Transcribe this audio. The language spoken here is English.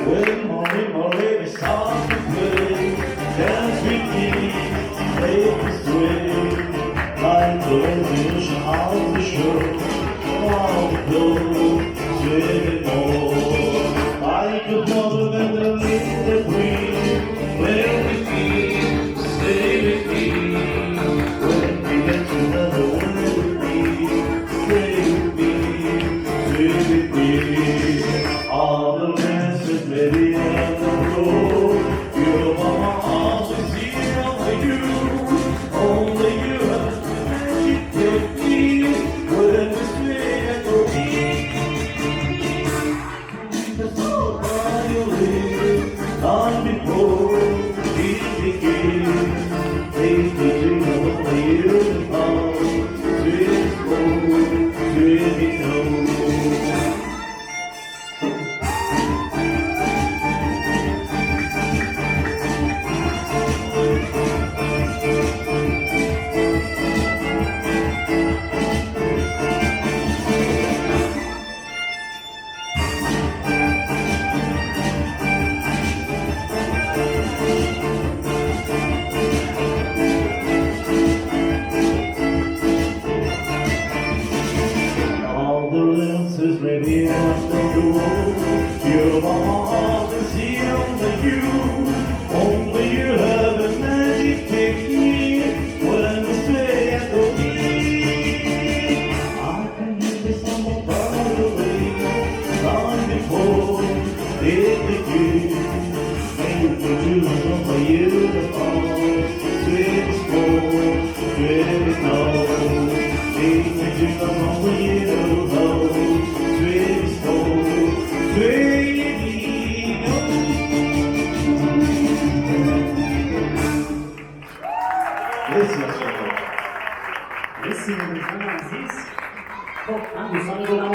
When Molly is soft and good, dance with me, take me swing, like the ocean of the shore, all the glow, swimming more, like a mother and the little queen, play with me, stay with me, when we get to another world with me, stay with me, swim with me, all the dances maybe on the road, your mama always here only you have the magic technique, when we swing and go that's all violin, long before it begins, take me to only you know, sweet slow, sweet slow. All the answers maybe on the door. Your mama always see only you have a magic technique. When we sway and go deep, I can hear the song of violin, long before it begins. Make the tunes of my uniform, sweet sport, sweet snow. Make the tunes of my uniform, sweet sport, sweet Bellissimo, bellissimo, Aziz. Oh, anche il sonico da